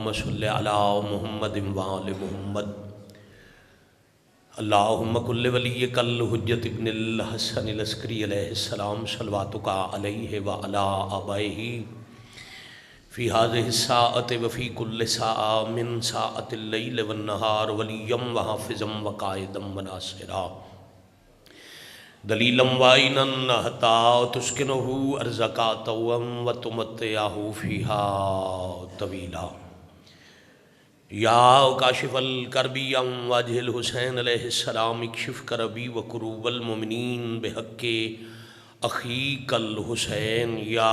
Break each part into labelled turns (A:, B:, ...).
A: اللہم صلی علی محمد وآل محمد اللہم کل ولیک الحجۃ ابن الحسن العسکری علیہ السلام صلواتک علیہ وعلی آبائہ فی هذه الساعة وفی کل ساعة من ساعة اللیل والنہار ولیا وحافظا وقائدا وناصرا دلیلا وعینا حتی تسکنہ ارضک طوعا وتمتعہ فیہا طویلا یا کاشف الکرب عن وجہ الحسین علیہ السلام اکشف کربی وکروب المؤمنین بحق اخیک الحسین یا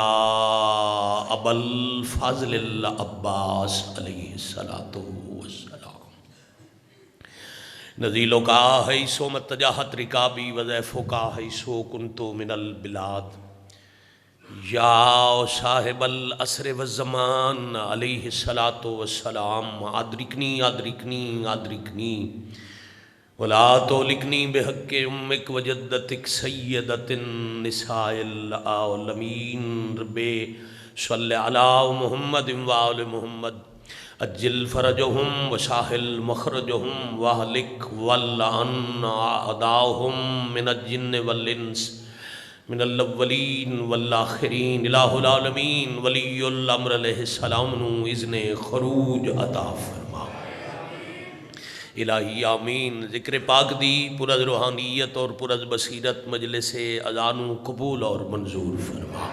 A: ابا الفضل العباس علیہ السلام نزیلو کا حیثو متجاہت رکابی وضیفو کا حیثو کنتو من البلاد یا صاحب العصر والزمان علیہ السلام ادرکنی ادرکنی ادرکنی ولا تولکنی بحق امک وجدتک سیدت النساء العالمین رب صلی علی محمد وآل محمد اجل فرجہم وساہل مخرجہم واہلک واللعن اعداہم من الجن والانس من الاولین والآخرین الہ العالمین ولی الامر علیہ السلام نو اذن خروج عطا فرما الہی آمین۔ ذکر پاک دی پرز روحانیت اور پرز بصیرت مجلس اذان قبول اور منظور فرما،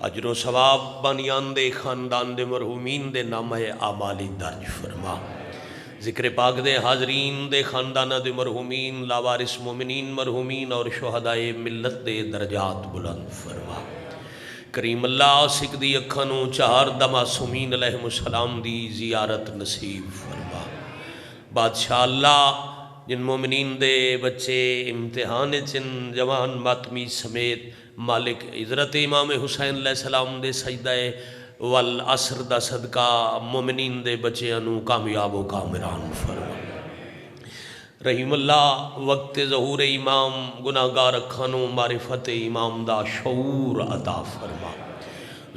A: اجر و ثواب بانیان دے خاندان دے مرحومین دے نامہ اعمالی درج فرما، ذکر پاک دے حاضرین دے خاندانہ دے مرحومین لاوارث مومنین مرحومین اور شہدائے ملت دے درجات بلند فرما۔ کریم اللہ سکھ دی اکھانوں چہار دا معصومین علیہ السلام دی زیارت نصیب فرما۔ بادشاہ اللہ جن مومنین دے بچے امتحان چن جوان ماتمی سمیت مالک حضرت امام حسین علیہ السلام دے سجدہ والعصر دا صدقہ مومنین دے بچے انو کامیاب و کامران فرما۔ رحیم اللہ وقت ظہور امام گناہگار اکھانوں معرفت امام دا شعور عطا فرما،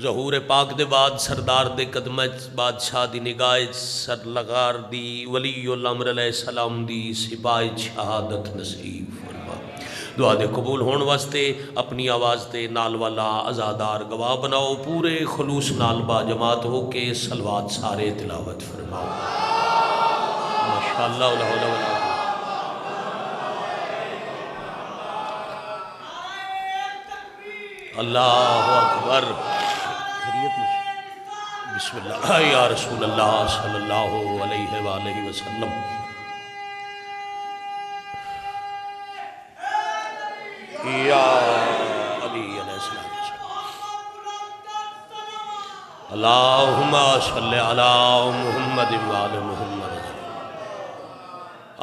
A: ظہور پاک دے بعد سردار دے قدمت بادشاہ دی نگاہ سر لغار دی ولی الامر علیہ السلام دی سپاہ شہادت نصیب فرما۔ دعا دے قبول ہون واسطے اپنی آواز دے نال والا ازادار گواہ بناؤ، پورے خلوص نال با جماعت ہو کے صلوات سارے تلاوت فرماؤ۔ ماشاءاللہ لا حول ولا قوة۔ اللہ اکبر۔ بسم اللہ یا رسول اللہ صلی اللہ علیہ وآلہ وسلم۔ یا علی علیہ السلام۔ اللہم صلی علی محمد وآل محمد۔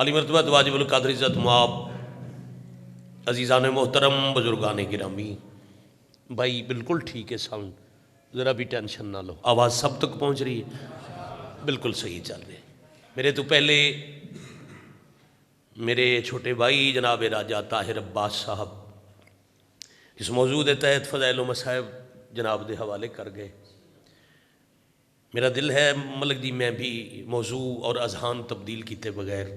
A: علی مرتبہ واجب القدر عزت معاب عزیزان محترم بزرگان گرامی، بھائی بالکل ٹھیک ہے ساؤنڈ، ذرا بھی ٹینشن نہ لو، آواز سب تک پہنچ رہی ہے، بالکل صحیح چل رہے۔ میرے تو پہلے میرے چھوٹے بھائی جناب راجہ طاہر عباس صاحب اس موضوع دے تحت فضائل و مصائب جناب دے حوالے کر گئے۔ میرا دل ہے ملک جی میں بھی موضوع اور اذہان تبدیل کیتے بغیر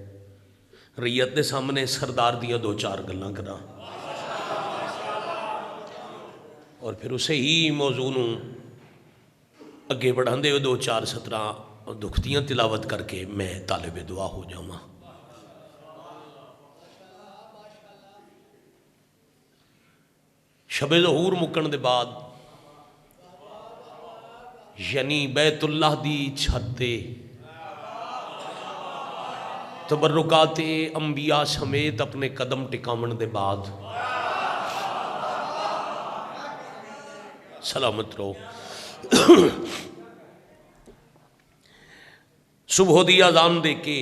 A: ریت دے سامنے سردار دیاں دو چار گلاں کراں اور پھر اسے ہی موضوع نوں اگے بڑھان دے دو چار سطراں دکھتیاں تلاوت کر کے میں طالب دعا ہو جاؤں۔ شب ظہور مکن دے بعد یعنی بیت اللہ دی چھتے تبرکات انبیاء سمیت اپنے قدم ٹکامن دے بعد سلامت رہو، صبح دی اذان دے کے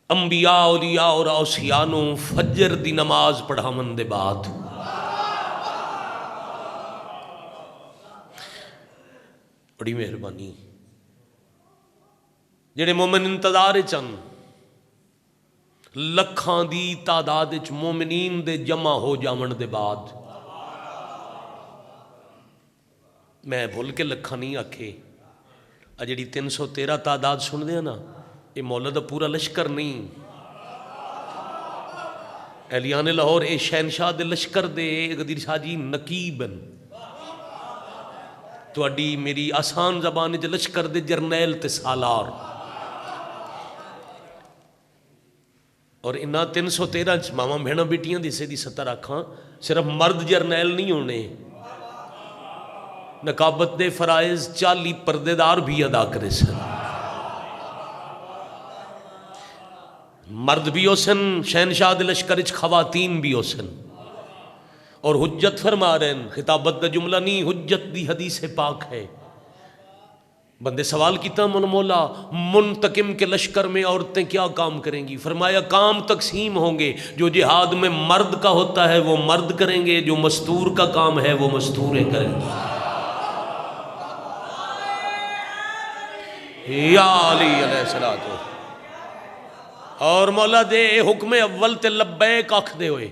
A: انبیاء اولیاء اور اوصیانوں فجر دی نماز پڑھامن دے بعد بڑی مہربانی جڑے مومن انتظار چن لکھاں دی تعداد وچ مومنین دے جمع ہو جاون دے بعد میں بھول کے لکھاں نہیں آکھے جڑی 313 تعداد سن دے نا، یہ مولا دا پورا لشکر نہیں، اہلیان لاہور اے شہنشاہ دے لشکر دے غدیر شاہ جی نقیبن، تواڈی میری آسان زبان وچ لشکر دے جرنیل تے سالار، اور انہاں 313 چ ماواں بہناں بیٹیاں دی دی 70 آکھاں، صرف مرد جرنیل نہیں ہونے، نقابت دے فرائض 40 پردے دار بھی ادا کرے سن، مرد بھی ہو سن، شہنشاہ دے لشکر وچ خواتین بھی ہو سن، اور حجت فرما رہے ہیں، خطابت دا جملہ نہیں، حجت دی حدیث پاک ہے۔ بندے سوال کیتا من مولا منتقم کے لشکر میں عورتیں کیا کام کریں گی؟ فرمایا کام تقسیم ہوں گے، جو جہاد میں مرد کا ہوتا ہے وہ مرد کریں گے، جو مستور کا کام ہے وہ مستوریں کریں گے۔ یا علی علیہ السلام، اور مولا دے حکم اول تے لبیک آکھ دے ہوئے،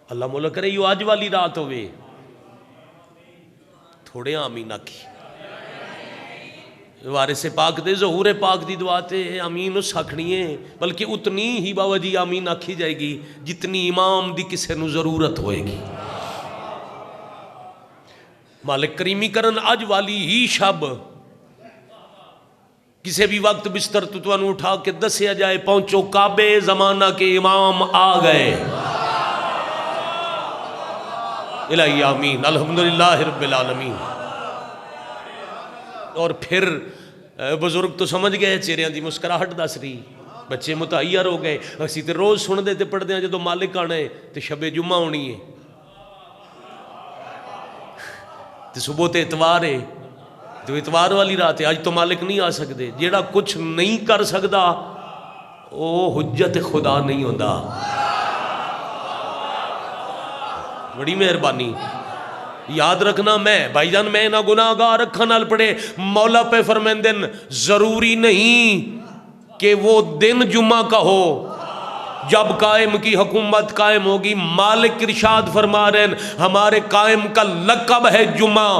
A: اللہ مولا کرے یو آج والی رات ہوئے، تھوڑے آمین آکھی وارث پاک دے ظہور پاک دی دعا تے آمین اس آکھنی ہے، بلکہ اتنی ہی بابا جی آمین آکھی جائے گی جتنی امام دی کسے نو ضرورت ہوئے گی۔ مالک کریمی کرن اج والی ہی شب کسی بھی وقت بستر تو انو اٹھا کے دسیا جائے پہنچو کعبے زمانہ کے امام آ گئے، الہی آمین، الحمدللہ رب العالمین۔ اور پھر بزرگ تو سمجھ گئے، چہریاں دی مسکراہٹ دس رہی، بچے متحیر ہو گئے، اسی تے روز سن دے تے پڑھ دے ہیں جدو مالک آنا ہے تے شب جمعہ ہونی ہے تے صبح تے اتوار ہے، تو اتوار والی رات ہے، آج تو مالک نہیں آ سکتے، جیڑا کچھ نہیں کر سکتا وہ حجت خدا نہیں ہوندا۔ بڑی مہربانی یاد رکھنا، میں بھائی جان میں نہ گناہ گار اکھاں نال پڑھے، مولا پہ فرمیندن ضروری نہیں کہ وہ دن جمعہ کا ہو جب قائم کی حکومت قائم ہوگی، مالک ارشاد فرما رہے ہیں ہمارے قائم کا لقب ہے جمعہ،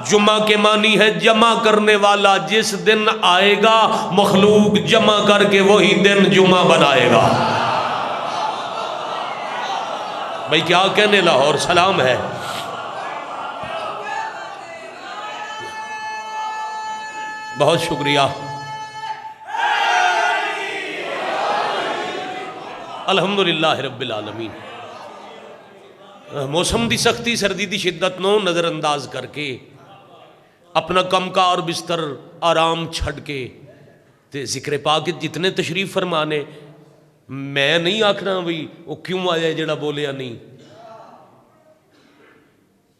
A: جمعہ کے معنی ہے جمع کرنے والا، جس دن آئے گا مخلوق جمع کر کے وہی دن جمعہ بنائے گا۔ بھائی کیا کہنے لاہور سلام ہے، بہت شکریہ، الحمدللہ رب العالمین۔ موسم دی سختی سردی دی شدت نو نظر انداز کر کے اپنا کم کار بستر آرام چھڑ کے تے ذکر پاک جتنے تشریف فرمانے، میں نہیں آکھنا بھی وہ کیوں آیا جڑا بولیا نہیں،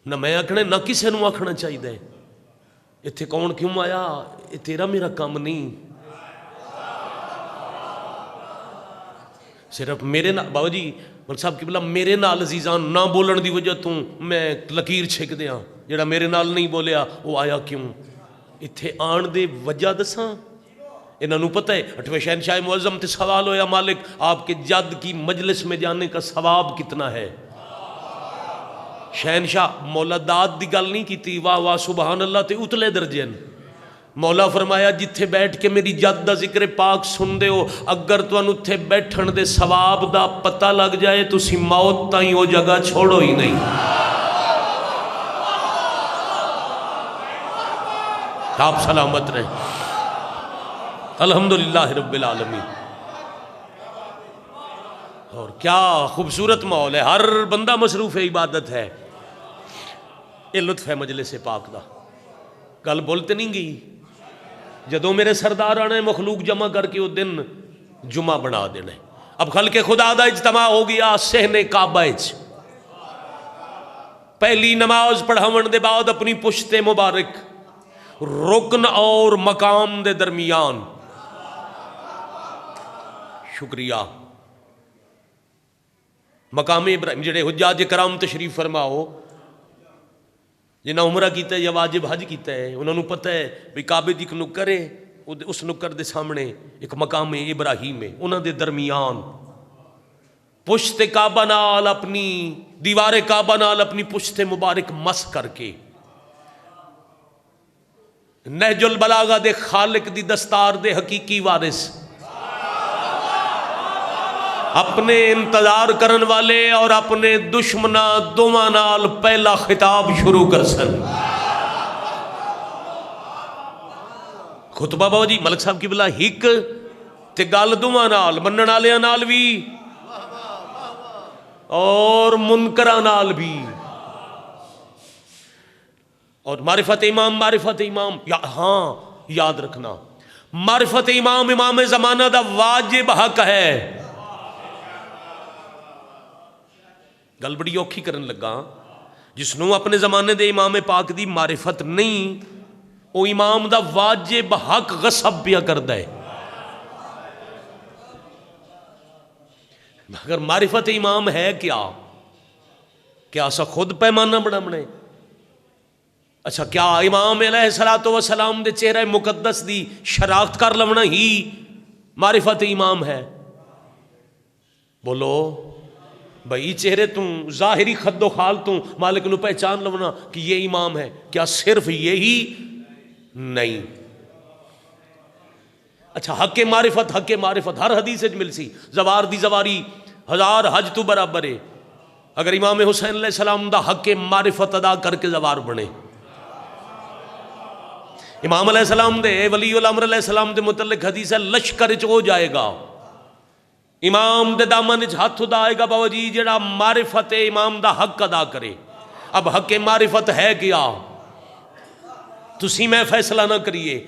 A: نہ میں آکھنا نہ کسے نو آکھنا چاہیے اتھے کون کیوں آیا، یہ تیرا میرا کام نہیں، صرف میرے نال بابا جی ملک صاحب کی بلا میرے نال عزیزان نہ بولن دی وجہ تو میں لکیر چھک دیاں، جڑا میرے نال نہیں بولیا وہ آیا کیوں، اتھے آن دے وجہ دساں، انہوں نے پتہ ہے 8ویں شہنشاہ معظم تے سوال ہویا مالک آپ کے جد کی مجلس میں جانے کا ثواب کتنا ہے؟ شہنشاہ مولا داد دی گل نہیں کیتی، واہ واہ سبحان اللہ تے اتلے درجے، مولا فرمایا جتھے بیٹھ کے میری جد دا ذکر پاک سن دے ہو، اگر تو ان اتھے بیٹھن دے ثواب دا پتہ لگ جائے تو سی موت تائیں وہ جگہ چھوڑو ہی نہیں۔ آپ سلامت رہیں، الحمدللہ رب العالمین۔ اور کیا خوبصورت ماحول ہے، ہر بندہ مصروف عبادت ہے، یہ لطف ہے مجلس پاک دا، گل بولتے نہیں گئی، جدوں میرے سردار آنے مخلوق جمع کر کے وہ دن جمعہ بنا دینے، اب خلق خدا دا اجتماع ہو گیا صحن کعبہ اچ، پہلی نماز پڑھاون دے بعد اپنی پشت مبارک رکن اور مقام دے درمیان، شکریہ مقام ابراہیم جڑے حجاج کرام تشریف فرماؤ جنہ عمرہ کیتا ہے یا واجب حج کیتا ہے، انہوں نے پتہ ہے بھی کعبے دی ایک نکر ہے، اس نکر دے سامنے ایک مقام ابراہیم ہے، انہوں دے درمیان پشت کعبہ نال اپنی دیوار کعبہ نال اپنی پشت مبارک مس کر کے نہج البلاغہ دے خالق دی دستار دے حقیقی وارث، اپنے انتظار کرن والے اور اپنے دشمناں دوواں نال پہلا خطاب شروع کر سن۔ خطبہ بابا جی ملک صاحب کی بلا ہک تے گل دوواں نال، منن والیاں نال بھی اور منکراں نال بھی۔ اور معرفت امام، معرفت امام، ہاں یاد رکھنا، معرفت امام امام زمانہ دا واجب حق ہے۔ گل بڑی اوکھی کرن لگا، جس نو اپنے زمانے دے امام پاک دی معرفت نہیں، او امام دا واجب حق غصب پیا کردا ہے۔ مگر معرفت امام ہے کیا اسا خود پیمانہ بناونے؟ اچھا کیا امام علیہ السلام دے چہرہ مقدس دی شناخت کر لونا ہی معرفت امام ہے؟ بولو بھئی چہرے توں ظاہری خد و خال توں مالک نو پہچان لونا کہ یہ امام ہے، کیا صرف یہی نہیں؟ اچھا حق معرفت ہر حدیث وچ مل سی، زوار دی زواری ہزار حج تو برابر ہے۔ اگر امام حسین علیہ السلام دا حق معرفت ادا کر کے زوار بنے، امام علیہ السلام دے ولی الامر علیہ السلام دے متعلق حدیث ہے لشکر وچ ہو جائے گا، امام دے دامن وچ ہاتھ ادا آئے گا بابا جی جڑا معرفت امام دا حق ادا کرے۔ اب حق معرفت ہے کیا؟ تسی میں فیصلہ نہ کریے۔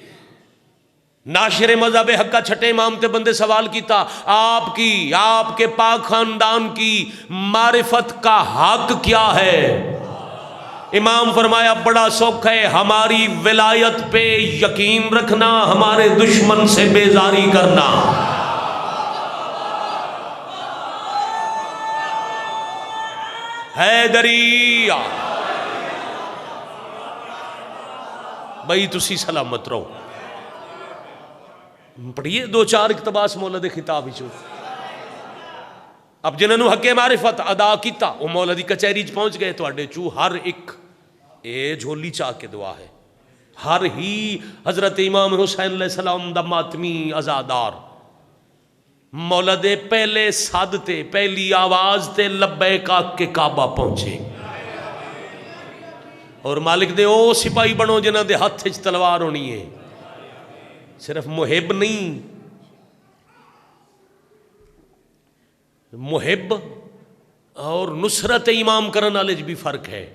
A: ناشر مذہب حقہ چھٹے امام تے بندے سوال کیتا، آپ کے پاک خاندان کی معرفت کا حق کیا ہے؟ امام فرمایا بڑا سوکھ ہے، ہماری ولایت پہ یقین رکھنا، ہمارے دشمن سے بیزاری کرنا۔ حیدری بھائی تسی سلامت رہو۔ پڑھیے دو چار اقتباس مولا دے خطاب ہی۔ اب جنہوں حق معرفت ادا کیتا وہ مولا دی کچہری پہنچ گئے، تواڈے چو ہر ایک اے جھولی چاہ کے دعا ہے، ہر ہی حضرت امام حسین علیہ السلام دا ماتمی عزادار مولا دے پہلے صد تے پہلی آواز تے لبیک آکھ کے کعبہ پہنچے، اور مالک دے او سپاہی بنو جنہ دے ہاتھ وچ تلوار ہونی ہے۔ صرف محب نہیں، محب اور نصرت امام کرن والے بھی فرق ہے۔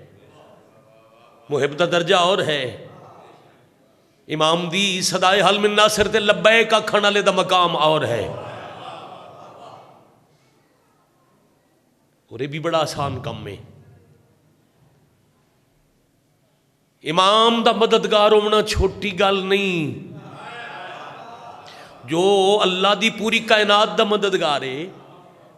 A: محب دا درجہ اور ہے، امام دی صدائے حل من ناصر تے لبیک آکھن والے دا مقام اور ہے۔ اور یہ بھی بڑا آسان کم ہے۔ امام دا مددگار ہونا چھوٹی گل نہیں، جو اللہ دی پوری کائنات دا مددگار ہے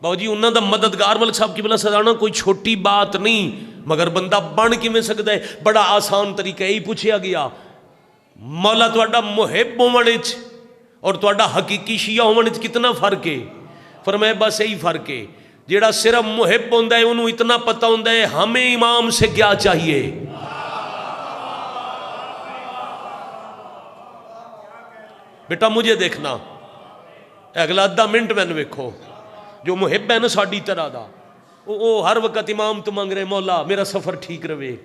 A: باو جی انہاں دا مددگار ملک صاحب کی بلا سزانا کوئی چھوٹی بات نہیں، مگر بندہ بن کی میں سکتا ہے۔ بڑا آسان طریقہ ہی پوچھیا گیا، مولا تواڈا محب ہومنچ اور تواڈا حقیقی شیعہ ہومنچ کتنا فرق ہے؟ فرمایا بس یہی فرق ہے، جیڑا صرف محب ہوندا ہے انہوں اتنا پتہ ہوندا ہے ہمیں امام سے کیا چاہیے۔ بیٹا مجھے دیکھنا، اگلا آدھا منٹ میں نے ویکھو، جو محب ہے نا ساڈی طرح دا وہ ہر وقت امام تو مانگ رہے مولا میرا سفر ٹھیک رہے،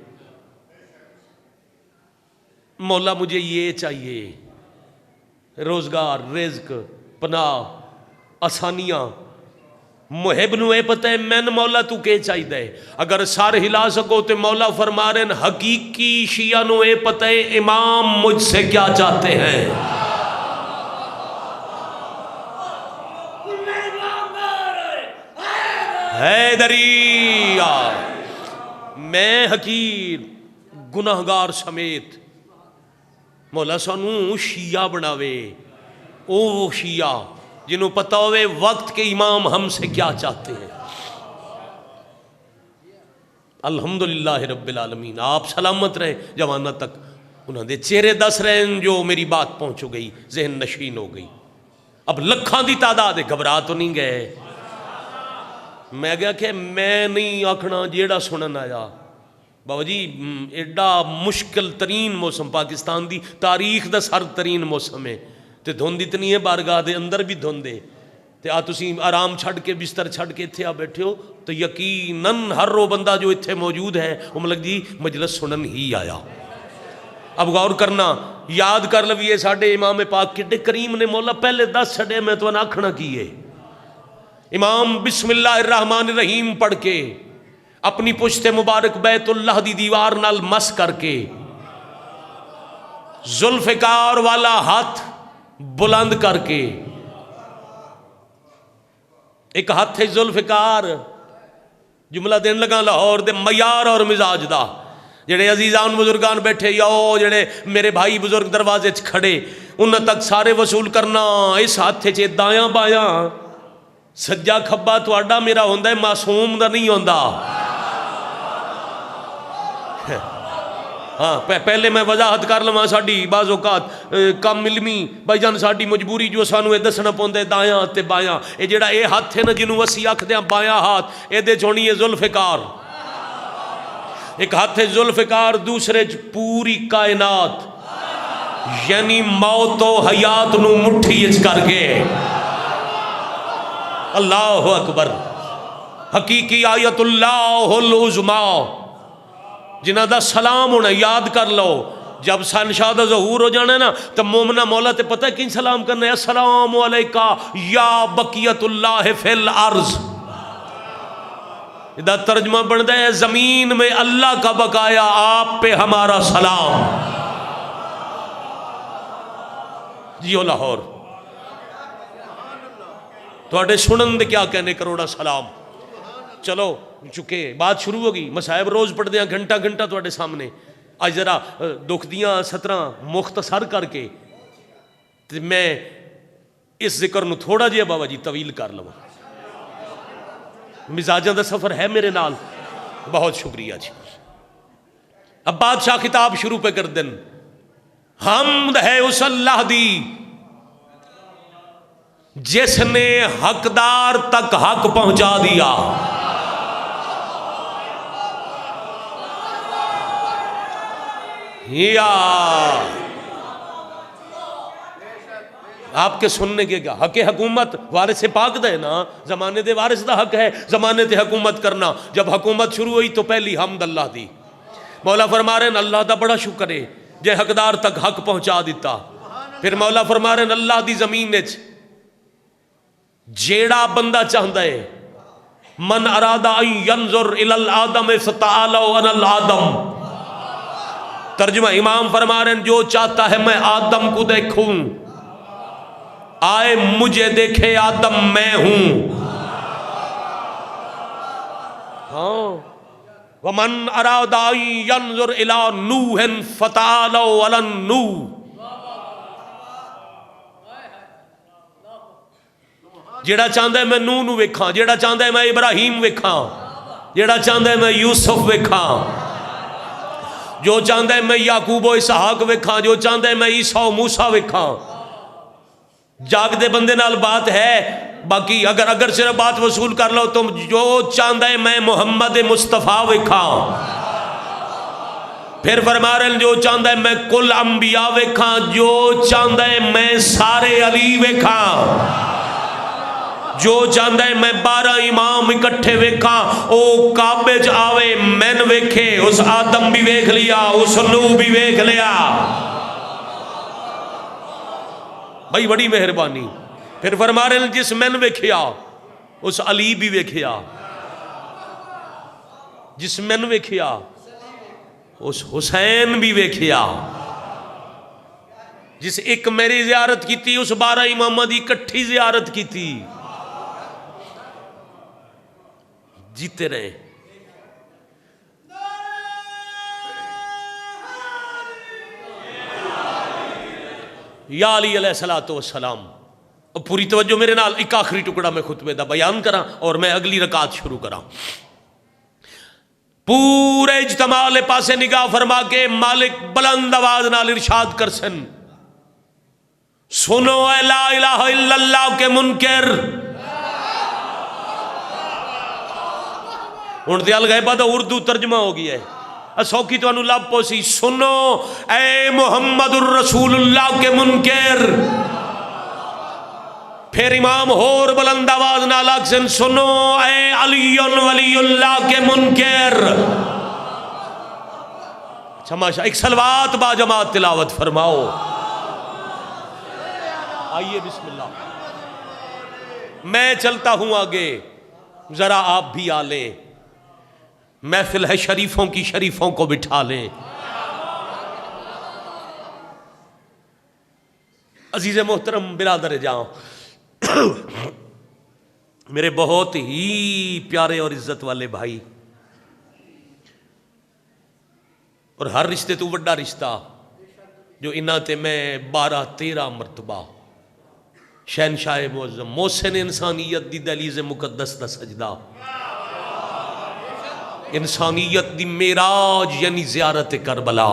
A: مولا مجھے یہ چاہیے، روزگار، رزق، پناہ، آسانیاں۔ محب نو اے پتہ ہے میں مولا تو کے چاہی دے، اگر سار ہلا سکو تے مولا فرما رہے ہیں حقیقی شیعہ نو اے پتہ ہے امام مجھ سے کیا چاہتے ہیں۔ حیدری میں حقیر گناہگار سمیت مولا سانو شیعہ بناوے، او شیعہ جنہوں پتہ ہوئے وقت کے امام ہم سے کیا چاہتے ہیں۔ الحمدللہ رب العالمین، آپ سلامت رہے جوانہ تک، انہوں نے چہرے دس رہے ہیں جو میری بات پہنچ گئی، ذہن نشین ہو گئی۔ اب لکھاں دی تعداد ہے، گھبرا تو نہیں گئے؟ میں گیا کہ میں نہیں آکھنا جیڑا سنن آیا، بابا جی ایڈا مشکل ترین موسم پاکستان دی تاریخ دا سرد ترین موسم ہے تے دھند اتنی ہے بارگاہ دے اندر بھی دھند ہے تے آ تسی آرام چھڑ کے بستر چھڑ کے اتھے آ بیٹھے ہو تو یقیناً ہر وہ بندہ جو اتھے موجود ہے وہ ملک جی مجلس سنن ہی آیا. اب غور کرنا یاد کر لویے ساڈے امام پاک کڈے کریم نے مولا پہلے دس چھڑے میں تو آکھنا کیے. امام بسم اللہ الرحمن الرحیم پڑھ کے اپنی پشت مبارک بیت اللہ دی دیوار نال مس کر کے ذوالفقار والا ہاتھ بلند کر کے ایک ہاتھ ہے ذوالفقار جملہ دین لگا لاہور دے معیار اور مزاج دا جڑے عزیزان بزرگان بیٹھے یا جڑے میرے بھائی بزرگ دروازے چ کھڑے انہاں تک سارے وصول کرنا اس ہاتھ چ دایاں بایاں سجا کھبا تہاڈا میرا ہوندا ہے معصوم دا نہیں ہوندا. ہاں پہلے میں وضاحت کر لواں ساڈی بعض اوقات کم علمی بھائی جان ساڈی مجبوری جو سانو اے دسنا پوندا ہے دایاں تے بایاں اے جڑا اے ہاتھ ہے نا جنوں اسی آکھدے ہاں بایاں ہاتھ اے دے چونی ہے ذوالفقار. ایک ہاتھ ہے ذوالفقار دوسرے پوری کائنات یعنی موت و حیات نو مٹھی اچ کر کے اللہ اکبر حقیقی آیت اللہ العظمیٰ جنہ دا سلام ہونا یاد کر لو. جب شہنشاہ دا ظہور ہو جانا ہے نا تو مومنہ مولا تے پتہ ہے کن سلام کرنا ہے السلام علیکہ یا بقیت اللہ فی الارض. دا ترجمہ بندہ ہے زمین میں اللہ کا بقایا آپ پہ ہمارا سلام. جیو لاہور تواڈے سنن دے کیا کہنے کروڑا سلام. چلو چکے بات شروع ہوگی مصائب روز پڑھ دیاں گھنٹہ گھنٹہ تواڈے سامنے آج ذرا دکھ دیاں سترہ مختصر کر کے تے میں اس ذکر نو تھوڑا جہا بابا جی طویل کر لواں. مزاجاں دا سفر ہے میرے نال. بہت شکریہ جی. اب بادشاہ خطاب شروع پہ کر دن حمد ہے اس اللہ دی جس نے حقدار تک حق پہنچا دیا. یا آپ کے سننے کے کیا حق حکومت وارث پاک دے نا زمانے دے وارث دا حق ہے زمانے تے حکومت کرنا. جب حکومت شروع ہوئی تو پہلی حمد اللہ دی. مولا فرما رہے ہیں اللہ دا بڑا شکر ہے جے حقدار تک حق پہنچا دیتا. پھر مولا فرما رہے ہیں اللہ دی زمین وچ جیڑا بندہ چاہتا ہے من ارادہ ان ینظر الی الآدم فتعالوا عن الآدم. ترجمہ امام فرما رہے ہیں جو چاہتا ہے میں آدم کو دیکھوں آئے مجھے دیکھے آدم میں ہوں. ہاں ومن اراد ان ینظر الی نوح فتعالوا علی النوح. جیڑا چاہتا ہے میں نوح نو ویکھاں جیڑا چاہتا ہے میں ابراہیم ویکھاں جیڑا چاہتا ہے میں یوسف ویکھاں جو چاہتا ہے میں یعقوب و اسحاق ویکھاں جو چاہتا ہے میں عیسیٰ و موسیٰ ویکھاں. جاگ دے بندے نال بات ہے باقی اگر صرف بات وصول کر لو تم جو چاہتا ہے میں محمد مصطفیٰ ویکھاں. پھر فرما رہے ہیں جو چاہتا ہے میں کل انبیاء ویکھاں جو چاہتا ہے میں سارے علی ویکھاں جو چاہتا ہے میں 12 امام اکٹھے ویکھاں او کعبے چ آوے مین ویکھے اس آدم بھی ویکھ لیا اس نوح بھی ویکھ لیا. بھائی بڑی مہربانی. پھر فرما رہے ہیں جس مین ویکھیا اس علی بھی ویکھیا جس مین ویکھیا اس حسین بھی ویکھیا جس ایک میری زیارت کی تھی اس 12 امامہ دی اکٹھی زیارت کی تھی. جیتے رہے. یا علی علیہ السلام. اب پوری توجہ میرے نال ایک آخری ٹکڑا میں خطبے دا بیان کرا اور میں اگلی رکعت شروع کرا. پورے اجتماع والے پاسے نگاہ فرما کے مالک بلند آواز نال ارشاد کر سن سنو اے لا الہ الا اللہ کے منکر. ان دیال غیبہ دا اردو ترجمہ ہو گیا ہے. اسوکی تو انو لب پوسی سنو اے محمد الرسول اللہ کے منکر. پھر امام ہور بلند آواز نال آکھن سنو اے علی ولی اللہ کے منکر. اچھا ماشاء ایک صلوات با جماعت تلاوت فرماؤ. آئیے بسم اللہ. میں چلتا ہوں آگے، ذرا آپ بھی آ لیں. محفل ہے شریفوں کی، شریفوں کو بٹھا لیں. عزیز محترم برادر جاؤ، میرے بہت ہی پیارے اور عزت والے بھائی، اور ہر رشتے تو وڈا رشتہ جو انہاں تے میں 12-13 مرتبہ شہنشاہ معظم محسن انسانیت دی دہلیز مقدس دا سجدہ، انسانیت دی معراج یعنی زیارت کربلا.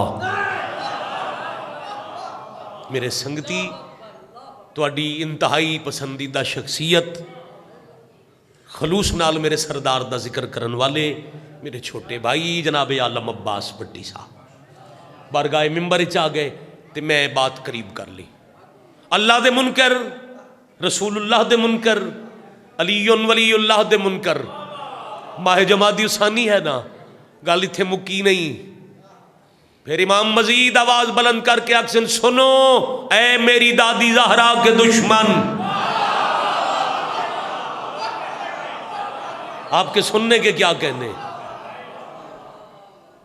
A: میرے سنگتی تواڈی انتہائی پسندیدہ شخصیت، خلوص نال میرے سردار دا ذکر کرن والے میرے چھوٹے بھائی جناب عالم عباس بٹی صاحب بارگاہ ممبر وچ آ گئے تے میں بات قریب کر لی. اللہ دے منکر، رسول اللہ دے منکر، علی ولی اللہ دے منکر. ماہ جمادی ثانی ہے نا، گل اتھے مکی نہیں. پھر امام مزید آواز بلند کر کے اکسن سنو اے میری دادی زہرا کے دشمن. آپ کے سننے کے کیا کہنے؟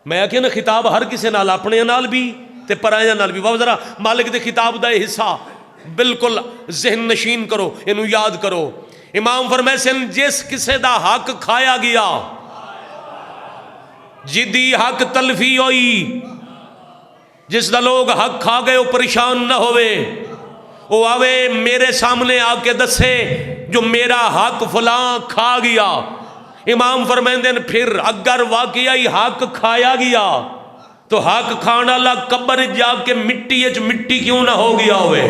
A: میں کہ نا خطاب ہر کسے نال، اپنے نال بھی تے پرائیاں نال بھی. بابا ذرا مالک دے خطاب دا حصہ بالکل ذہن نشین کرو، انہوں یاد کرو. امام فرمائے سن جس کسے دا حق کھایا گیا، جدی حق تلفی ہوئی، جس دا لوگ حق کھا گئے وہ پریشان نہ ہوئے، وہ آوے میرے سامنے آ کے دسے جو میرا حق فلاں کھا گیا. امام فرمائیں پھر اگر واقعی حق کھایا گیا تو حق کھانا اللہ قبر جا کے مٹی کیوں نہ ہو گیا ہوئے،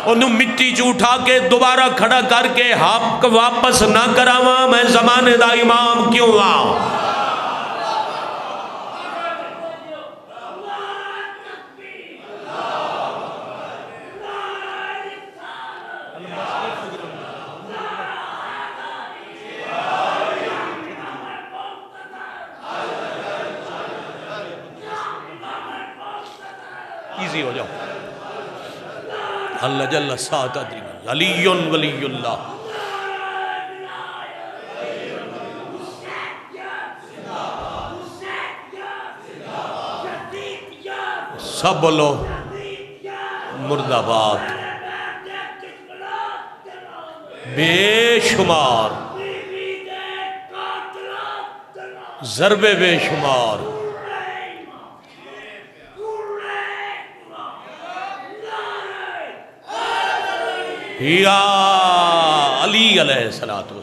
A: انہوں مٹی چ اٹھا کے دوبارہ کھڑا کر کے حق واپس نہ کراواں میں زمانے دا امام کیوں آؤں. ایزی ہو جاؤ. اللہ جل ساتھ ادری علی ولی اللہ. سب بولو مرد آباد. بے شمار ضرب بے شمار. یا علی علیہ السلام.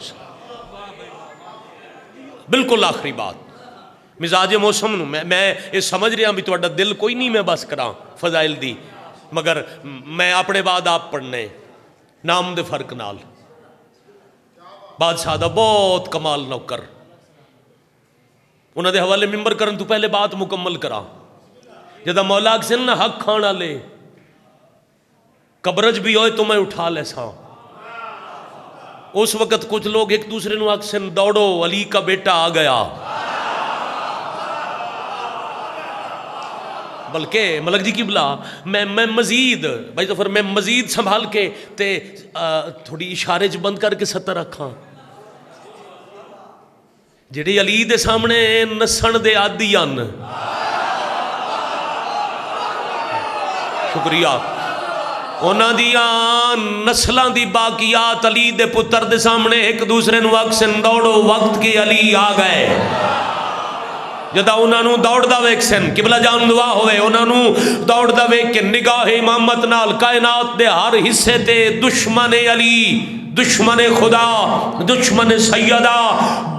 A: بالکل آخری بات مزاج موسم نو میں یہ سمجھ رہا بھی تہاڈا دل کوئی نہیں میں بس کراں فضائل دی، مگر میں اپنے بعد آپ پڑھنے نام دے فرق نال. بادشاہ دا بہت کمال نوکر، انہاں دے حوالے ممبر کرن تو پہلے بات مکمل کراں. جدا مولا اکسن نہ حق کھانا لے قبرج بھی ہوئے تو میں اٹھا لے ساں. اس وقت کچھ لوگ ایک دوسرے نو اکسن دوڑو علی کا بیٹا آ گیا، بلکہ ملک جی کی بلا میں مزید بھائی ظفر میں مزید سنبھال کے تے تھوڑی اشارے چ بند کر کے ستر رکھاں. جڑی علی دے سامنے نسن دے عادی ان، شکریہ، انہاں دیاں نسلاں دی باقیات علی دے پتر دے سامنے ایک دوسرے نو اکسن دوڑو وقت کے علی آ گئے. جدا انہاں نو دوڑ دا ویک سن قبلہ جان دعا ہوئے، انہاں نو دوڑ دا ویک کے نگاہ امامت نال کائنات دے ہر حصے تے دشمن علی دشمن خدا دشمن سیدہ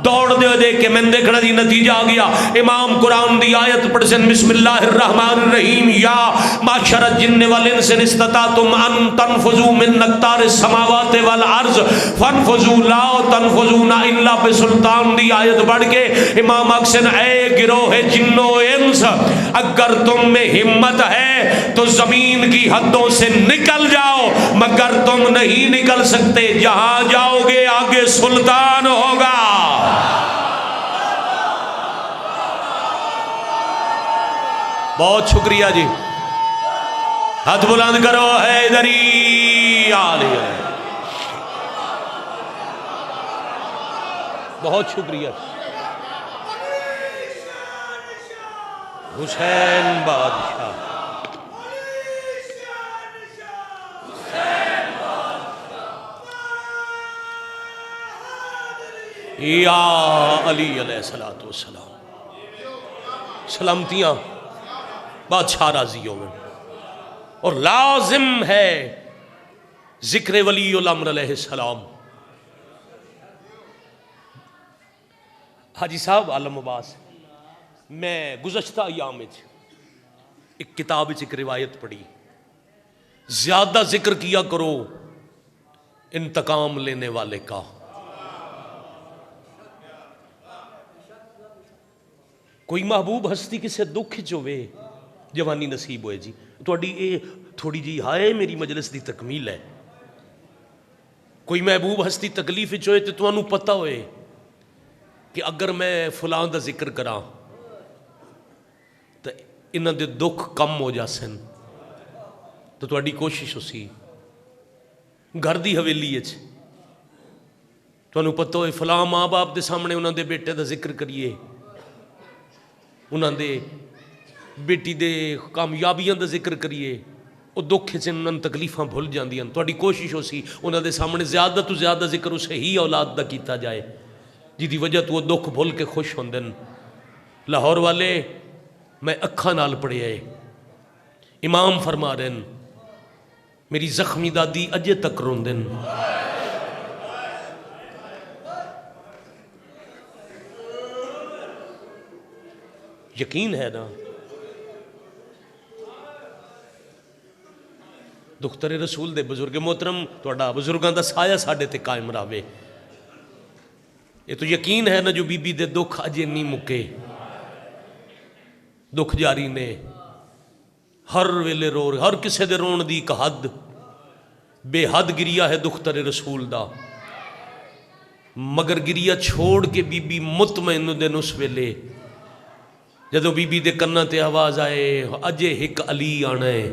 A: دوڑ دے کہ میں دیکھنا دی نتیجہ آ گیا. امام قرآن دی آیت پڑھ سن بسم اللہ الرحمن الرحیم یا معشر الجن والانس ان استطعتم ان تنفذوا من اقطار السماوات والارض فانفذوا لا تنفذون الا بسلطان دی آیت پڑھ کے امام اکسن اے گروہ جن و انس اگر تم میں ہمت ہے تو زمین کی حدوں سے نکل جاؤ مگر تم نہیں نکل سکتے. جہاں جاؤ گے آگے سلطان ہوگا. بہت شکریہ جی. ہاتھ بلند کرو حیدری عالیہ. بہت شکریہ. حسین بادشاہ یا علی علیہ السلام. سلامتیاں بادشاہ راضی ہوں. اور لازم ہے ذکر ولی الامر علیہ السلام. حاجی صاحب عالم عباس میں گزشتہ ایام ایک کتاب ایک روایت پڑھی. زیادہ ذکر کیا کرو انتقام لینے والے کا. کوئی محبوب ہستی کسے دکھ چوے جوانی نصیب ہوئے جی. تھوڑی جی ہائے میری مجلس دی تکمیل ہے. کوئی محبوب ہستی تکلیف چوئے تو تمہوں پتہ ہوئے کہ اگر میں فلاں دا ذکر کراں تو انہاں دے دکھ کم ہو جاسن. تو تہاڈی کوشش اسی گھر دی حویلی اچ تمہوں پتہ ہوئے فلاں ماں باپ دے سامنے انہاں دے بیٹے دا ذکر کریے, انہاں دے بیٹی دے کامیابیاں دا ذکر کریے, وہ دکھ سے انہاں تکلیفاں بھول جاندیاں. تہاڈی کوشش ہو سی انہاں دے سامنے زیادہ تو زیادہ ذکر اسے ہی اولاد دا کیتا جائے جی دی وجہ تو وہ دکھ بھول کے خوش ہوندن. لاہور والے میں اکھاں نال پڑھیا ہے. امام فرما رہن میری زخمی دادی اجے تک روندن. یقین ہے نا دختر رسول دے بزرگ محترم تہاڈا بزرگاں دا سایہ ساڈے تے قائم رہے. یہ تو یقین ہے نا جو بی بی دے دکھ اجے نہیں مکے, دکھ جاری نے. ہر ویلے رو ہر کسے دے رون دی ایک حد بے حد گریا ہے دختر رسول دا. مگر گریا چھوڑ کے بی بی مطمئن دن اس ویلے جدو بی بی دے کنہ تے آواز آئے اجے ہک علی آنا ہے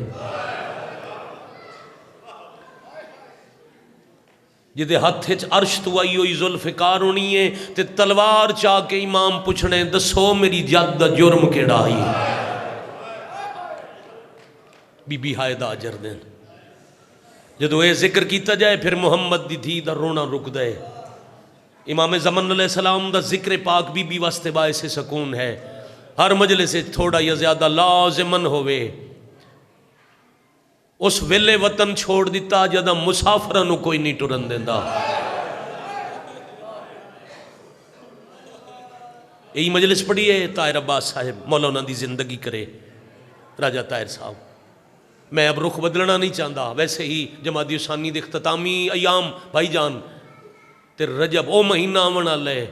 A: جدے ہاتھ عرش تو آئی ہوئی ذوالفقار ہونی ہے تے تلوار چاہ کے امام پوچھنے دسو میری جد دا جرم کیڑا آئی. بی بی ہائے دا اجر دین. جدو اے ذکر کیتا جائے پھر محمد دی دھی دا رونا رک دے. امام زمان علیہ السلام دا ذکر پاک بی بی واسطے باعث سکون ہے. ہر مجلس سے تھوڑا یا زیادہ لازمن ہوئے. اس ویلے وطن چھوڑ دیتا جدہ مسافرہ نو کوئی نہیں ٹرن دیندہ. یہی مجلس پڑھی ہے طاہر عباس صاحب مولانا دی زندگی کرے راجہ طاہر صاحب. میں اب رخ بدلنا نہیں چاہتا. ویسے ہی جمادی ثانی دے اختتامی ایام بھائی جان تے رجب او مہینہ آمنا لے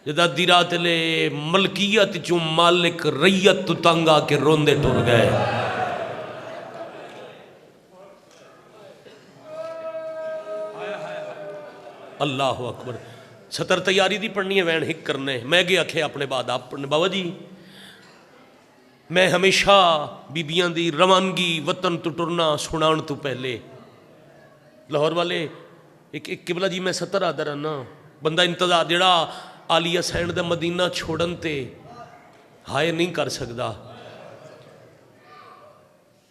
A: جدہ دی رات لے ملکیت چوں مالک ریت تو تنگا کے روندے ٹر گئے. اللہ اکبر. ستر تیاری دی پڑھنی ہے وین ہک کرنے. میں گیا کھے اپنے بعد آپ پڑھنے بابا جی میں ہمیشہ بیبیاں دی روانگی وطن تو ٹرنا سنان تو پہلے لاہور والے ایک قبلہ جی میں ستر آدھا رہنا بندہ انتظار جڑا آلیہ سینڈ دا مدینہ چھوڑن تے ہائے نہیں کر سکدا.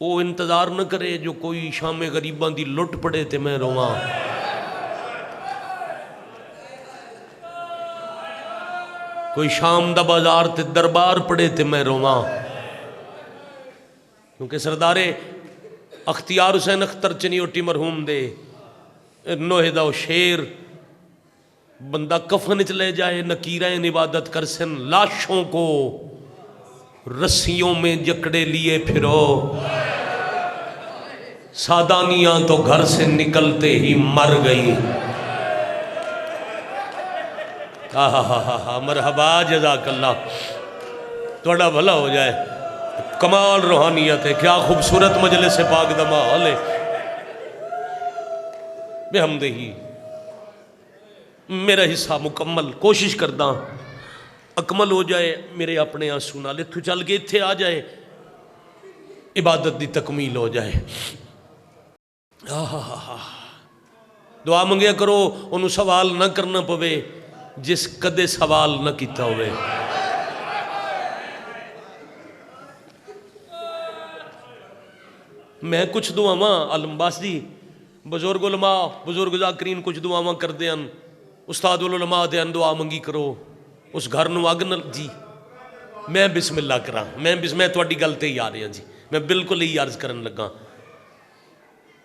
A: وہ انتظار نہ کرے جو کوئی شام غریباں دی لٹ پڑے تے میں رواں. کوئی شام دا بازار تے دربار پڑے تے میں رواں. کیونکہ سردارے اختیار حسین اختر چنیوٹی مرحوم دے نوہے دا شیر بندہ کفن چ لے جائے، نکیرین عبادت کر سن، لاشوں کو رسیوں میں جکڑے لیے پھرو، سادانیاں تو گھر سے نکلتے ہی مر گئی۔ مرحبا، جزاک اللہ، تھوڑا بھلا ہو جائے۔ کمال روحانیت ہے، کیا خوبصورت مجلس پاک دا ماحول ہے۔ بحمدہی میرا حصہ مکمل، کوشش کردا اکمل ہو جائے، میرے اپنے آنسو نال اتھو چل کے اتھے آ جائے، عبادت دی تکمیل ہو جائے۔ دعا منگیا کرو، انہوں سوال نہ کرنا پوے جس کدے سوال نہ کیتا ہوئے۔ میں کچھ دعاواں علمباس جی بزرگ علماء بزرگ ذاکرین کچھ دعاواں کر دیاں، استاد العلماء دیاں دعا منگی کرو اس گھر نو اگ نہ جی۔ میں بسم اللہ کراں، میں تواڈی گل تے ہی آ رہا جی، میں بالکل ہی عرض کرن لگا،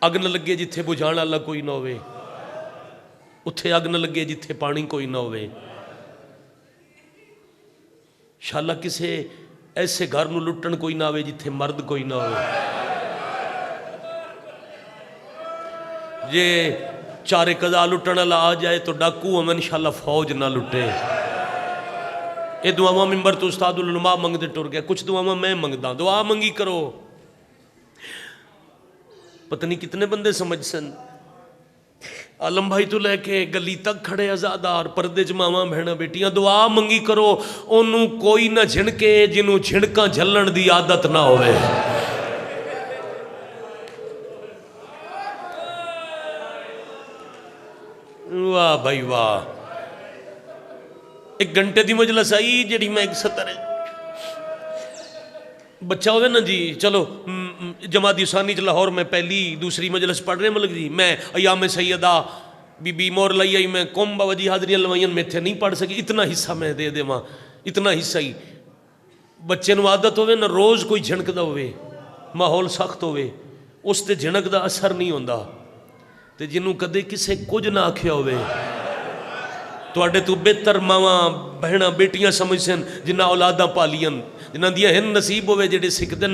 A: اگ نہ لگے جتھے بجھان والا کوئی نہ ہوئے، اتھے اگ نہ لگے جتھے پانی کوئی نہ ہوئے۔ انشاءاللہ کسے ایسے گھر نو لٹن کوئی نہ ہوئے جتھے مرد کوئی نہ ہوئے۔ یہ چارے قضا لٹن والا آ جائے تو ڈاکو ہمیں انشاءاللہ فوج نہ لٹے۔ یہ دعاواں ممبر تو استاد العلماء منگتے ٹر گیا، کچھ دعاواں میں منگدا، دعا منگی کرو۔ پتہ نہیں کتنے بندے سمجھ سن، عالم بھائی تو لے کے گلی تک کھڑے ازادار پردے چ ماواں بہناں بیٹیاں، دعا منگی کرو انہوں کوئی نہ جھنکے جنہوں جھنکاں جھلن دی عادت نہ ہوئے۔ واہ بھائی واہ، ایک گھنٹے دی مجلس آئی جڑی میں ایک سطر بچہ ہوئے نا جی، چلو جماعت ثانی لاہور میں پہلی دوسری مجلس پڑھ رہے ملک جی، میں ایام سیدہ بی بی مور لائی آئی، میں قوم باوجی حاضری لوائین میں تھے نہیں پڑھ سکی، اتنا حصہ میں دے دے ماں، اتنا حصہ ہی بچے نو عادت ہوئے نہ روز کوئی جھنک دا ہوئے، ماحول سخت ہوئے، اس تے جھنک دا اثر نہیں ہوندہ، تے جنہوں کدے کسے کچھ نہ آکھیا ہوئے تواڈے تو بہتر ماواں بہناں بیٹیاں سمجھ سن جنہ اولاداں پالیاں، جنہ دیا ہن نصیب ہوئے جڑے سکدن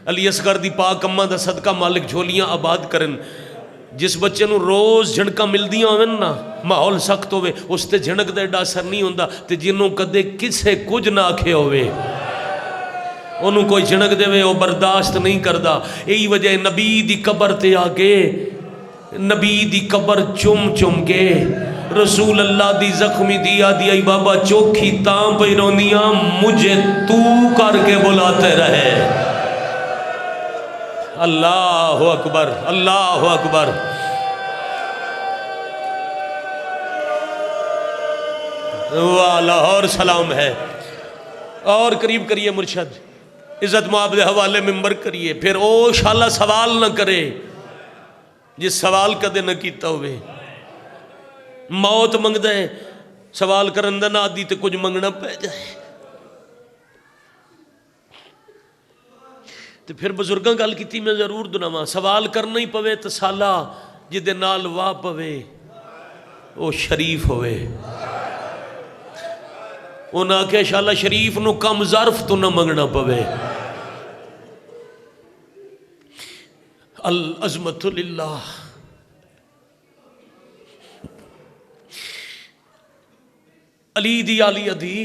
A: علی اصغر دی پاک اماں دا صدقہ مالک جھولیاں آباد کرن۔ جس بچے نو روز جھنکاں ملدیاں ہوئے نا، ماحول سخت ہوئے، اس تے جھنک دا ایڈا اثر نہیں ہوندہ، تے جنہوں کدے کسے کچھ نہ آکھے ہوئے انہوں کوئی جھنک دے وہ برداشت نہیں کردہ۔ یہی وجہ نبی دی قبر تے آگے، نبی دی قبر چم چم کے رسول اللہ دی زخمی دیا دیا بابا چوکھی تاں پہ رونیاں مجھے تو کر کے بلاتے رہے۔ اللہ اکبر، اللہ اکبر۔ واہ لاہور سلام ہے، اور قریب کریے مرشد، عزت معاب دے حوالے ممبر کریے، پھر او شاءاللہ سوال نہ کرے جس سوال کدے نہ کیتا ہوئے، موت منگ دے سوال کرندہ نہ آدھی تے کچھ منگنا پہ جائے۔ تو پھر بزرگاں گل کیتی میں ضرور دناواں، سوال کرنا ہی پوے تو سالہ جدے نال واہ پوے وہ شریف ہوئے۔ انہاں کہ انشاءاللہ شریف نو کم ظرف تو نہ منگنا پوے۔ العظمت للہ۔ علی دی علی دی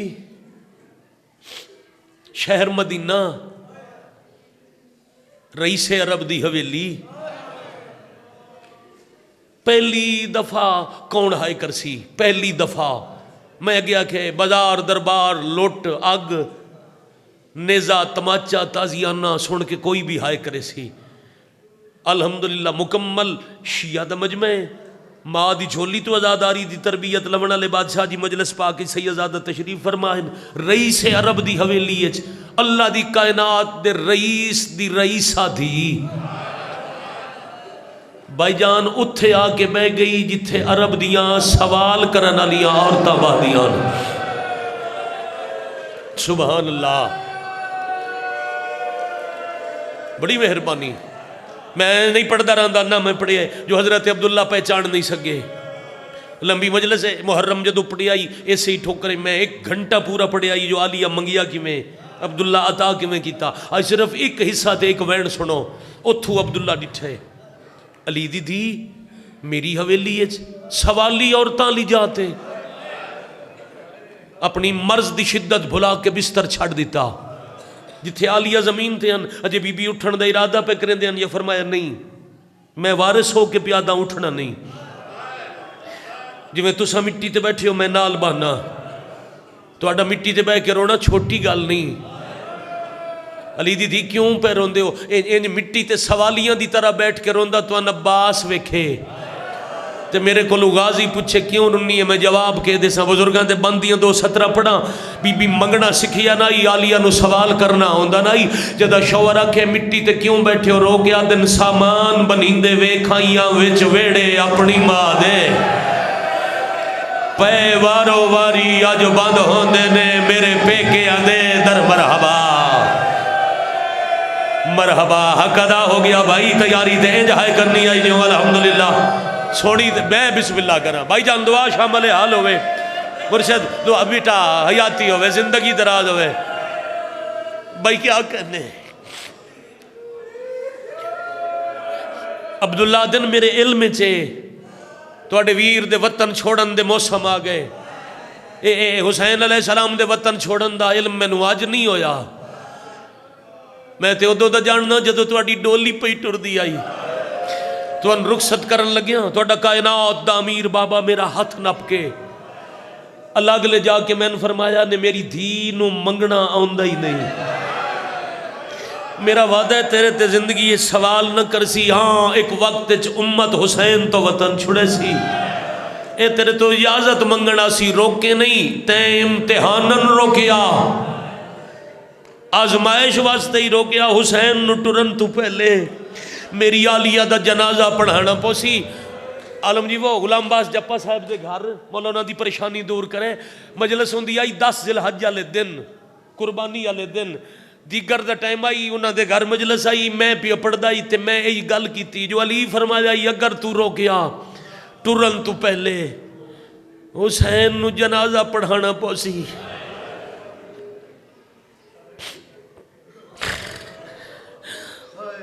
A: شہر مدینہ رئیس عرب دی حویلی، پہلی دفعہ کون ہائے کرسی، پہلی دفعہ میں گیا کہ بازار دربار لوٹ اگ نیزہ تماچا تازیانہ سن کے کوئی بھی ہائے کرے سی۔ الحمدللہ مکمل شیعہ دا مجمع، ماں دی جھولی تو ازاداری دی تربیت لونا لے بادشاہ جی مجلس پاکی سیدزادہ تشریف فرمائن، رئیس عرب دی حویلی اچ اللہ دی کائنات دے رئیس دی رئیسہ دی بھائی جان اتھے آ کے بہ گئی جتھے عرب دیاں سوال کرنا لیاں عورتاں بادیاں۔ سبحان اللہ، بڑی مہربانی، میں نہیں پڑھتا رہا نہ میں پڑھیا جو حضرت عبداللہ پہچان نہیں سکے. لمبی مجلس ہے محرم جدو پڑھی آئی ایسے ہی ٹھوکرے میں 1 گھنٹہ پورا پڑھی آئی جو عالیہ منگیا کی میں عبداللہ عطا کی میں کیتا. آج صرف ایک حصہ تے ایک وین سنو. اتھو عبداللہ ڈٹھے علی دی میری حویلی ہے سوالی عورتاں لی جاتے اپنی مرض دی شدت بھلا کے بستر چھڑ دیتا. جتھے عالیہ زمین تے ہیں اجے بی بی اٹھن دا ارادہ پہ کریں دے ہیں. یہ فرمایا نہیں میں وارث ہو کے پیادہ اٹھنا نہیں. جی میں تسا مٹی تے بیٹھے ہو میں نال بہنا تو آڈا مٹی تے بیٹھ کے رونا چھوٹی گال نہیں. علی دی کیوں پہ روندے ہو ان مٹی تے سوالیاں دی طرح بیٹھ کے روندا تو ان عباس ویکھے تے میرے کو غازی پوچھے کیوں رنی ہے میں جواب کے دے سا بزرگاں تے بندیاں 2:17 پڑھا بی بی منگنا سکھیا نائی عالیہ نو سوال کرنا ہوندا نائی. جدہ شوہر آکھے مٹی تے کیوں بیٹھے ہو رو کے آدن سامان بنیندے ویکھائیاں وچ ویڑے اپنی ماں دے پے وارو واری آج بند ہوندے نے میرے پیکے آدھے در مرحبا مرحبا. حق ادا ہو گیا بھائی تیاری تے انجہائے کرنی آئی جو الحمدللہ سوڑی میں بسم اللہ کرنا. بھائی جان دعا شامل حال ہوئے مرشد دعا بیٹا حیاتی ہوئے زندگی دراز ہوئے. بھائی کیا کرنے عبداللہ دن میرے علم چے تو اڈے ویر دے وطن چھوڑن دے موسم آ گئے. اے حسین علیہ السلام دے وطن چھوڑن دا علم میں نواج نہیں ہویا. میں تے ادو دا جاننا جدو تو اڈی ڈولی پئی ٹر دی آئی تو ان رخصت کرن لگیا تو اڈا کائنات دا امیر بابا میرا ہاتھ نپ کے اللہ اگلے جا کے میں نے فرمایا نے میری دینوں منگنا آندہ ہی نہیں. میرا وعدہ ہے تیرے تے زندگی یہ سوال نہ کرسی. ہاں ایک وقت امت حسین تو وطن چھڑے سی اے تیرے تو اجازت منگنا سی روکے نہیں تے امتحانن روکیا آزمائش واسطے ہی روکیا. حسین نو ٹرن تو پہلے میری عالیہ دا جنازہ پڑھانا پوسی. عالم جی وہ غلام باس جپا صاحب دے گھر مولانا دی پریشانی دور کرے مجلس ہوندی آئی 10 ذی الحج والے دن قربانی والے دن دیگر دا ٹائم آئی انہاں دے گھر مجلس آئی میں پی پڑھدائی تے میں یہی گل کیتی جو علی فرمایا اگر تو روکیا ٹرن تو پہلے حسین نو جنازہ پڑھانا پوسی.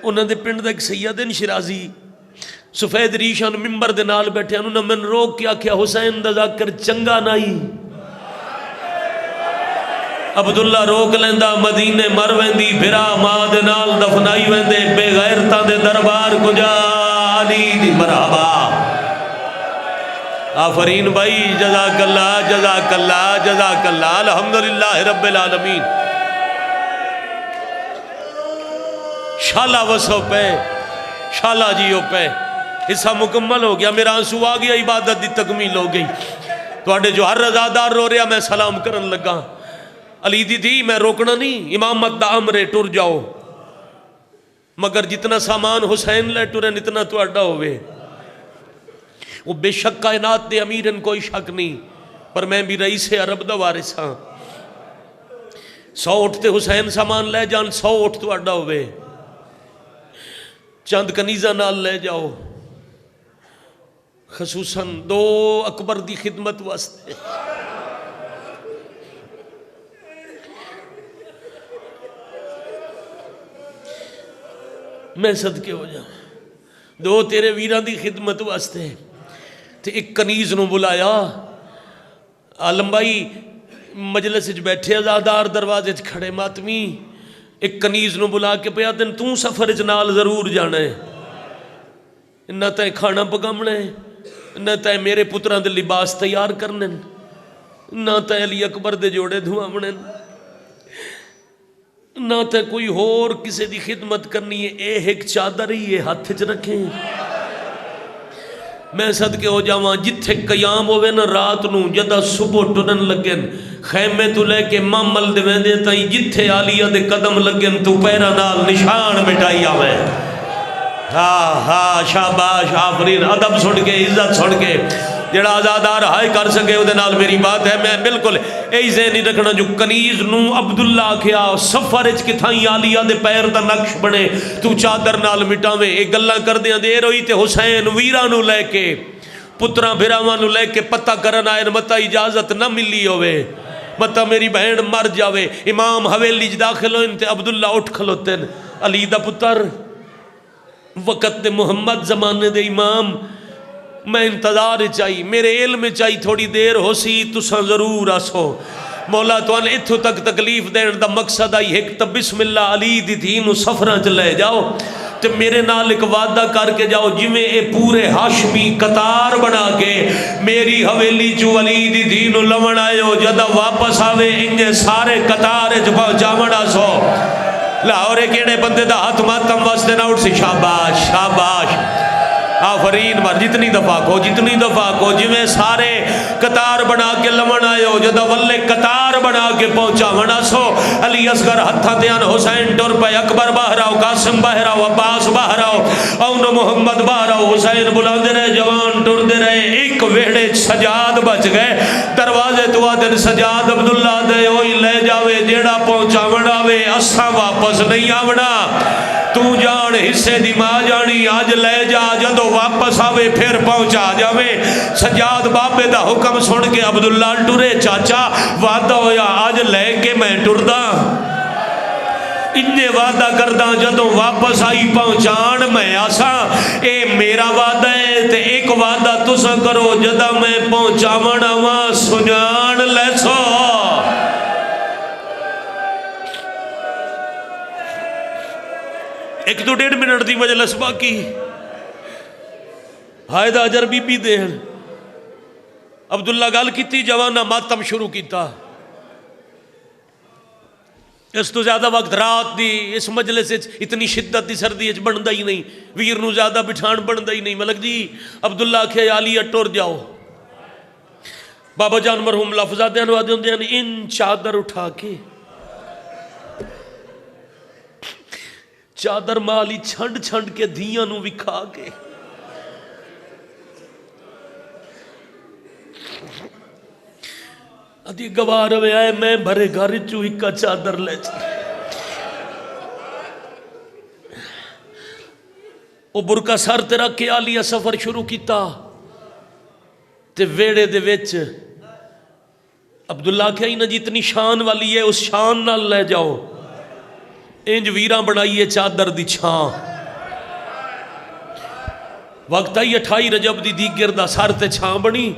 A: انہوں نے پنڈ دا ایک سیدن شرازی سفید ریشان ممبر دے نال بیٹھے انہوں نے من روک کیا کیا حسین دا ذاکر چنگا نائی. عبداللہ روک لیندہ مدینے مر ویندی بھرا ماں دے نال دفنائی ویندے بے غیرتاں دے دربار کو جا علی دی مرحبا. آفرین بھائی جزاک اللہ جزاک اللہ جزاک اللہ الحمدللہ رب العالمین. شالہ وسو پہ شالہ جیو پہ حصہ مکمل ہو گیا. میرا آنسو آ گیا عبادت دی تکمیل ہو گئی. تو اڈے جو ہر رضادار رو رہا میں سلام کرن لگا. علی دی میں روکنا نہیں امامت دا امرے ٹر جاؤ مگر جتنا سامان حسین لے ٹرن اتنا تو اڈا ہوئے. وہ بے شک کائنات دے امیرن کوئی شک نہیں پر میں بھی رئیس عرب دا وارث ہاں. 100 اٹھتے حسین سامان لے جان 100 اٹھ تو اڈا ہوئے. چند کنیزہ نال لے جاؤ خصوصاً 2 اکبر دی خدمت واسطے. میں صدقے ہو جاؤں 2 تیرے ویران دی خدمت واسطے تے ایک کنیز نو بلایا. عالم بھائی مجلس بیٹھے ازادار دروازے کھڑے ماتمی ایک کنیز نو بلا کے پیا دن تو سفر نال ضرور جانا ہے نہ تے کھانا پکامنا ہے نہ تے میرے پتران دے لباس تیار کرنے نہ تے علی اکبر دے جوڑے دھوانے نہ تے کوئی ہور کسے دی خدمت کرنی ہے. اے ایک چادر ہی یہ ہاتھ چ رکھیں. میں صدقے ہو جاواں جتھے قیام ہوئے نا رات نو جدا صبح ٹرن لگن خیمے تو لے کے مامل دے ویندے تائیں جتھے عالیہ دے قدم لگن تو پیرا نال نشان مٹائی آویں. ہاں ہاں شاباش آفرین ادب سن کے عزت سن کے جڑا آزادار ہائے کر سکے وہ نال میری بات ہے. میں بالکل یہی ذہن نہیں رکھنا جو کنیز نو عبداللہ کیا سفر اچ کتھائیں آلیہ دے پیر دا نقش بنے تو چادر نال مٹاویں. یہ گلاں کردیاں دیر ہوئی تے حسین ویراں نو لے کے پتراں بھراواں نو لے کے پتہ کرن آئے متا اجازت نہ ملی ہوئے متا میری بہن مر جاوے. امام حویلی ج داخل ہوئے تے عبداللہ اٹھ کھلوتے ہیں علی دا پتر وقت دے محمد زمانے دے امام میں انتظار چاہی میرے علم چاہی تھوڑی دیر ہو سی تساں ضرور آسو. مولا تو ان اتھو تک تکلیف دین دا مقصد آئی ایک تا بسم اللہ علی دی دین سفران چ لے جاؤ تے میرے نال ایک وعدہ کر کے جاؤ جویں اے پورے ہاشمی قطار بنا کے میری حویلی چو علی دی دین لمن آئے ہو جدہ واپس آوے انجے سارے قطار چ پہنچاونا سو. لاہور کیڑے بندے دا ہاتھ ماتم واسطے نہ اٹھ سی. شاباش شاباش آفرین مر جتنی دفعہ کو جویں سارے قطار بنا کے لمن آئے ہو جدہ ولے قطار بنا کے پہنچا ونا سو. علی اصغر ہتھا دیان حسین ٹر پہ اکبر باہر آؤ قاسم باہر آؤ عباس باہر آؤ اون محمد باہر آؤ. حسین بلاندے رہے جوان ٹر دے رہے ایک ویڑے سجاد بچ گئے دروازے تو آدن سجاد عبداللہ دے ہوئی لے جاوے جیڑا پہنچا ونا وے اساں واپس نہیں آونا تو جان حصے دی ماں جانی آج لے جا جدو واپس آوے پھر پہنچا جاوے. سجاد بابے دا حکم سن کے عبداللہ ٹرے چاچا وعدہ ہویا آج لے کے میں ٹردہ انہیں وعدہ کردہ جدو واپس آئی پہنچان میں آسا اے میرا وعدہ ہے تے ایک وعدہ تسا کرو جدہ میں پہنچاونا وہاں سنان لے سو. ایک دو 1.5 منٹ دی مجلس باقی حائدہ اجر بی بی دے عبداللہ گال کیتی جوانہ ماتم شروع کیتا. اس تو زیادہ وقت رات دی اس مجلس اتنی شدت دی سردی بندہ ہی نہیں ویر نو زیادہ بٹھان بندہ ہی نہیں. ملک جی عبداللہ کہے علی ٹور جاؤ. بابا جان مرحوم لفظہ دین وعدے ہوندے ہیں ان چادر اٹھا کے چادر مالی چھنڈ چھنڈ کے دھیاں نو وکھا کے ادھی گوار ہوئے آئے میں بھرے گھر چوہی کا چادر لے چاہے او برکا سر تیرا کے آلیا سفر شروع کیتا تے ویڑے دے ویچ عبداللہ کہا ہی نا جتنی شان والی ہے اس شان نہ لے جاؤ انج ویراں بنائیے چادر دی چھان. وقت آئی 28 رجب دی دیگر دا سار تے چھان بنی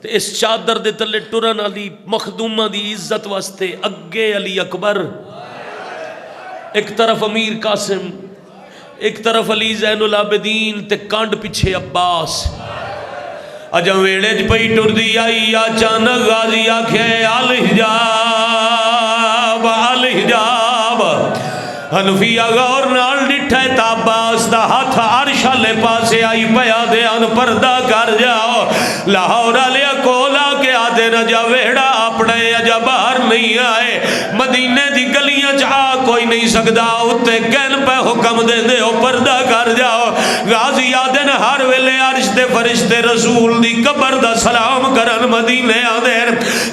A: تے اس چادر دے تلے ٹرن علی مخدومہ دی عزت واسطے اگے علی اکبر ایک طرف امیر قاسم ایک طرف علی زین العابدین تے کانڈ پیچھے عباس. اجم ویڑے جی پئی ٹر دی آئی اچانک غازی آکھے الحجاب حنفیہ غور نال ڈٹھے تاباس دا ہاتھ عرشہ لے پاسے آئی پیا دے ان پردہ کر جاؤ. لاہور لیا کولا کے آدھے نہ جا ویڑا اپنے اجا باہر نہیں آئے مدینے دی گلیاں چاہ کوئی نہیں سکدا اتے کہن پہ حکم دے دے ہو پردہ کر جاؤ. غازی آدھے نہ ہر ویلے عرش دے فرشتے رسول دی قبر دا سلام کرن مدینے آدھے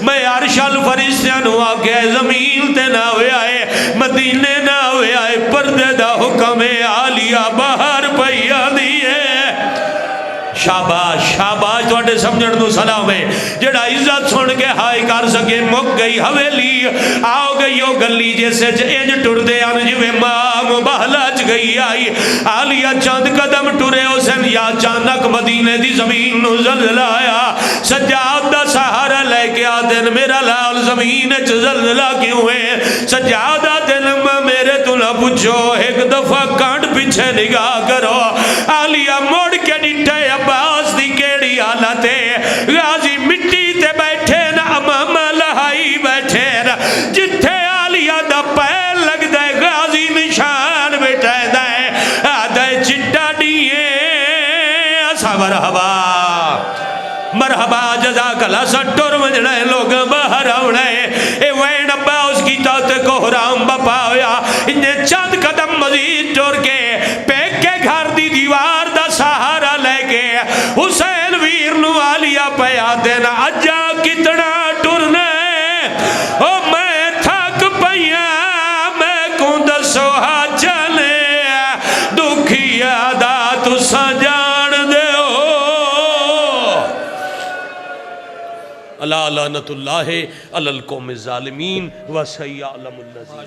A: میں عرش الفرشتیاں نو آگے زمین تے نہ ہوئے آئے مدینے نہ ہوئے آئے پردے دا حکم عالیہ باہر پہیا دیئے. شاباش شاباش توڑے سمجھن دو سلام ہے جڑا عزت سن کے ہائی کر سکے مک گئی حویلی آؤ گئی ہو گلی جیسے انج ٹر دے انجوے ماں مبہلچ گئی آئی عالیہ چند قدم ٹرے حسین یا چانک مدینے دی زمین نو زلزلہ آیا. سجاد دا سہارا لے کے آدن میرا لال زمین زلزلہ کیوں ہے سجادہ دن میرے تو نہ پوچھو ایک دفعہ کانڈ پیچھے نگاہ کرو. عالیہ موڑ کے ڈٹھے عباس دی کیڑی حالت ہے غازی مٹی تے بیٹھے نا امام لہائی بیٹھے نا جتھے عالیہ دا پیر لگ دے غازی نشان بیٹھے دے آدھے چٹا دیئے اسا مرحبا مرحبا جزاک اللہ سٹر مجھنے لوگ باہر آونے اے وین ابا اس کی تاتے کو حرام بپا ہویا انہیں چند قدم مزید ٹور کے پیک کے گھر دی دیوار دا سہارا لے کے حسین ویر نو عالیہ پہ دن اجا کتنا ٹرنا او میں تھک پیا میں کو دسو ہا چلے دکھیا دا تساں جان دے ہو اللہ لعنت اللہ علی القوم الظالمین وسیعلم الذین